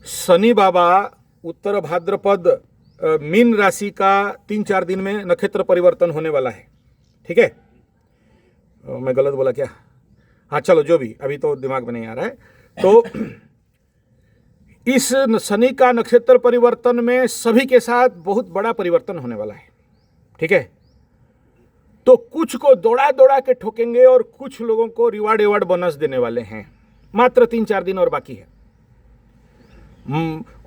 शनि बाबा उत्तर भाद्रपद mean राशि का 3-4 दिन में नक्षत्र परिवर्तन होने वाला है। ठीक है, मैं गलत बोला क्या? हाँ चलो, जो भी, अभी तो दिमाग में नहीं आ रहा है। तो इस शनि का नक्षत्र परिवर्तन में सभी के साथ बहुत बड़ा परिवर्तन होने वाला है। ठीक है, तो कुछ को दौड़ा दौड़ा के ठोकेंगे और कुछ लोगों को रिवार्ड बोनस देने वाले हैं। मात्र 3-4 दिन और बाकी है।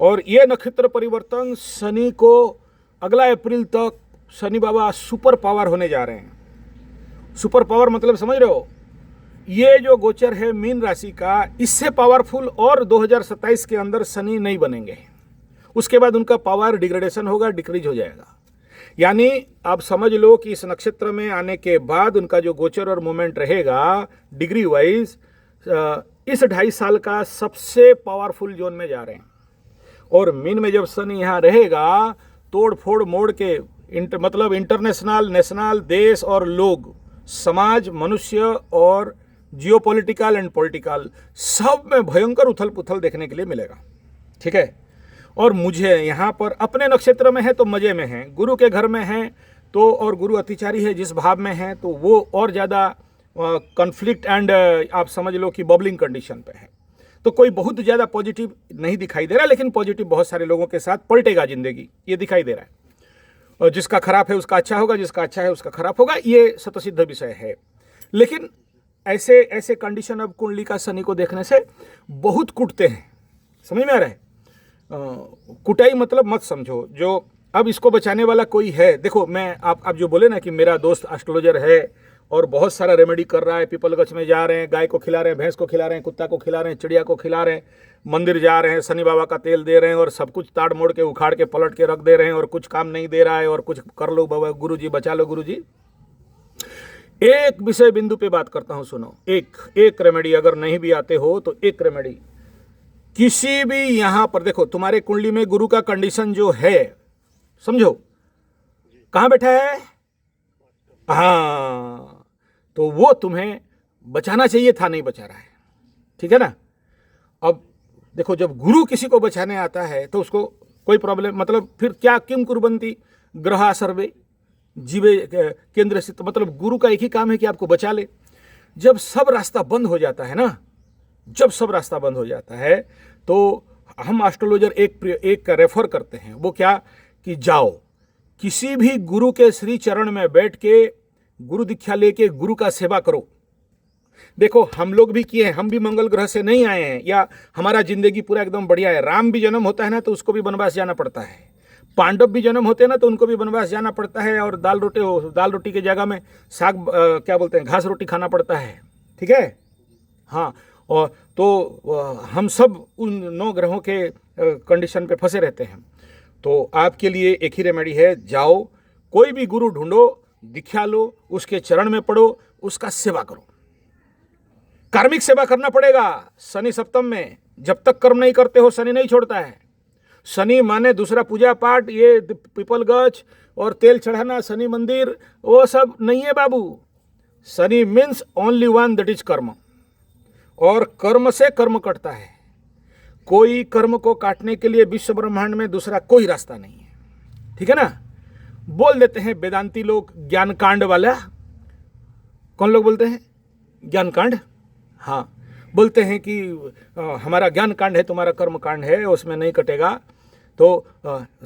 और ये नक्षत्र परिवर्तन शनि को अगला अप्रैल तक शनि बाबा सुपर पावर होने जा रहे हैं। सुपर पावर मतलब समझ रहे हो? ये जो गोचर है मीन राशि का, इससे पावरफुल और 2027 के अंदर शनि नहीं बनेंगे। उसके बाद उनका पावर डिग्रेडेशन होगा, डिक्रीज हो जाएगा। यानी आप समझ लो कि इस नक्षत्र में आने के बाद उनका जो गोचर और मूवमेंट रहेगा डिग्री वाइज, इस 2.5 साल का सबसे पावरफुल जोन में जा रहे हैं। और मीन में जब शनि यहाँ रहेगा, तोड़ फोड़ मोड़ के मतलब इंटरनेशनल, नेशनल, देश और लोग, समाज, मनुष्य और जियोपॉलिटिकल एंड पॉलिटिकल, सब में भयंकर उथल पुथल देखने के लिए मिलेगा। ठीक है, और मुझे यहाँ पर अपने नक्षत्र में है तो मजे में है, गुरु के घर में है तो, और गुरु अतिचारी है जिस भाव में है, तो वो और ज़्यादा कॉन्फ्लिक्ट एंड आप समझ लो कि बबलिंग कंडीशन पे है। तो कोई बहुत ज़्यादा पॉजिटिव नहीं दिखाई दे रहा, लेकिन पॉजिटिव बहुत सारे लोगों के साथ पलटेगा जिंदगी, ये दिखाई दे रहा है। और जिसका खराब है उसका अच्छा होगा, जिसका अच्छा है उसका खराब होगा, ये स्वतःसिद्ध विषय है। लेकिन ऐसे ऐसे कंडीशन अब कुंडली का शनि को देखने से बहुत कुटते हैं। समझ में आ रहा है? कुटाई मतलब मत समझो। जो अब इसको बचाने वाला कोई है, देखो मैं आप जो बोले ना कि मेरा दोस्त एस्ट्रोलॉजर है और बहुत सारा रेमेडी कर रहा है, पीपल गछ में जा रहे हैं, गाय को खिला रहे हैं, भैंस को खिला रहे हैं, कुत्ता को खिला रहे हैं, चिड़िया को खिला रहे हैं, मंदिर जा रहे हैं, शनि बाबा का तेल दे रहे हैं और सब कुछ ताड़ मोड़ के उखाड़ के पलट के रख दे रहे हैं और कुछ काम नहीं दे रहा है और कुछ कर लो बाबा, गुरु जी बचा लो गुरु जी। एक विषय बिंदु पे बात करता हूं, सुनो। एक रेमेडी, अगर नहीं भी आते हो तो एक रेमेडी किसी भी यहां पर देखो, तुम्हारे कुंडली में गुरु का कंडीशन जो है, समझो कहां बैठा है? हाँ, तो वो तुम्हें बचाना चाहिए था, नहीं बचा रहा है। ठीक है ना? अब देखो, जब गुरु किसी को बचाने आता है तो उसको कोई प्रॉब्लम, मतलब फिर क्या, किम कुर्वन्ति ग्रहा सर्वे जीवे केंद्र से, तो मतलब गुरु का एक ही काम है कि आपको बचा ले। जब सब रास्ता बंद हो जाता है ना, जब सब रास्ता बंद हो जाता है, तो हम एस्ट्रोलॉजर एक रेफर करते हैं। वो क्या, कि जाओ किसी भी गुरु के श्री चरण में बैठ के गुरु दीक्षा लेके गुरु का सेवा करो। देखो हम लोग भी किए हैं, हम भी मंगल ग्रह से नहीं आए हैं, या हमारा जिंदगी पूरा एकदम बढ़िया है। राम भी जन्म होता है ना तो उसको भी वनवास जाना पड़ता है, पांडव भी जन्म होते हैं ना तो उनको भी वनवास जाना पड़ता है, और दाल रोटी की जगह में साग, क्या बोलते हैं, घास रोटी खाना पड़ता है। ठीक है, हाँ। और तो हम सब उन 9 ग्रहों के कंडीशन पे फंसे रहते हैं। तो आपके लिए एक ही रेमेडी है, जाओ कोई भी गुरु ढूंढो, दीक्षा लो, उसके चरण में पड़ो, उसका सेवा करो। कार्मिक सेवा करना पड़ेगा। शनि सप्तम में जब तक कर्म नहीं करते हो, शनि नहीं छोड़ता है। शनि माने दूसरा पूजा पाठ, ये पीपल गछ और तेल चढ़ाना, शनि मंदिर, वो सब नहीं है बाबू। Shani means only one, that is karma. और कर्म से कर्म कटता है। कोई कर्म को काटने के लिए विश्व ब्रह्मांड में दूसरा कोई रास्ता नहीं है। ठीक है ना? बोल देते हैं वेदांती लोग ज्ञान कांड वाला। कौन लोग बोलते हैं? ज्ञान कांड। हाँ, बोलते हैं कि हमारा ज्ञान कांड है, तुम्हारा कर्म कांड है, उसमें नहीं कटेगा। तो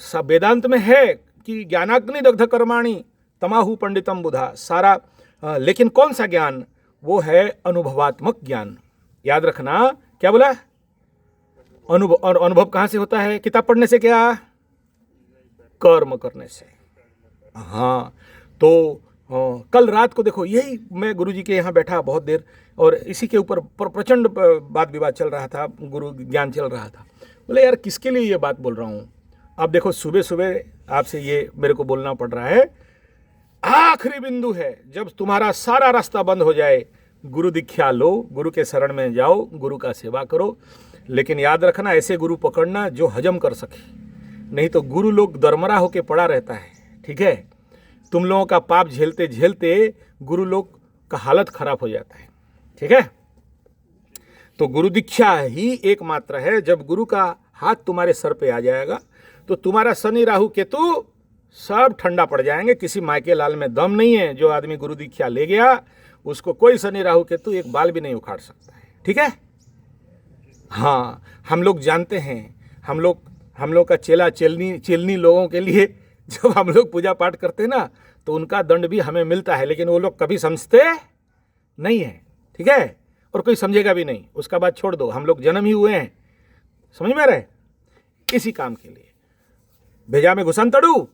सब वेदांत में है कि ज्ञानाग्नि दग्ध कर्माणि तमाहु पंडितम बुधा, सारा। लेकिन कौन सा ज्ञान? वो है अनुभवात्मक ज्ञान। याद रखना, क्या बोला? अनुभव। और अनुभव कहाँ से होता है? किताब पढ़ने से? क्या? कर्म करने से। हाँ, तो कल रात को देखो, यही मैं गुरुजी के यहाँ बैठा बहुत देर, और इसी के ऊपर प्रचंड वाद विवाद चल रहा था, गुरु ज्ञान चल रहा था। बोले यार किसके लिए ये बात बोल रहा हूँ? अब देखो सुबह सुबह आपसे ये मेरे को बोलना पड़ रहा है। आखिरी बिंदु है, जब तुम्हारा सारा रास्ता बंद हो जाए, गुरु दीक्षा लो, गुरु के शरण में जाओ, गुरु का सेवा करो। लेकिन याद रखना, ऐसे गुरु पकड़ना जो हजम कर सके, नहीं तो गुरु लोग दरमरा होके पड़ा रहता है। ठीक है, तुम लोगों का पाप झेलते झेलते गुरु लोग का हालत खराब हो जाता है। ठीक है, तो गुरु दीक्षा ही एकमात्र है। जब गुरु का हाथ तुम्हारे सर पे आ जाएगा तो तुम्हारा शनि राहु केतु सब ठंडा पड़ जाएंगे। किसी मायके लाल में दम नहीं है। जो आदमी गुरु दीक्षा ले गया उसको कोई शनि राहु केतु एक बाल भी नहीं उखाड़ सकता है। ठीक है। हाँ, हम लोग जानते हैं, हम लोग का चेला चेलनी लोगों के लिए जब हम लोग पूजा पाठ करते हैं ना तो उनका दंड भी हमें मिलता है, लेकिन वो लोग कभी समझते नहीं है। ठीक है। और कोई समझेगा भी नहीं। उसका बात छोड़ दो, हम लोग जन्म ही हुए हैं, समझ में रहे, इसी काम के लिए। भेजा में घुसन तड़ू,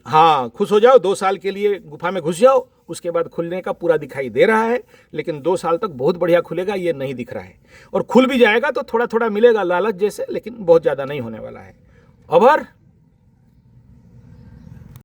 हाँ, खुश हो जाओ, 2 साल के लिए गुफा में घुस जाओ, उसके बाद खुलने का पूरा दिखाई दे रहा है, लेकिन 2 साल तक बहुत बढ़िया खुलेगा, ये नहीं दिख रहा है। और खुल भी जाएगा तो थोड़ा थोड़ा मिलेगा लालच जैसे, लेकिन बहुत ज़्यादा नहीं होने वाला है। अबर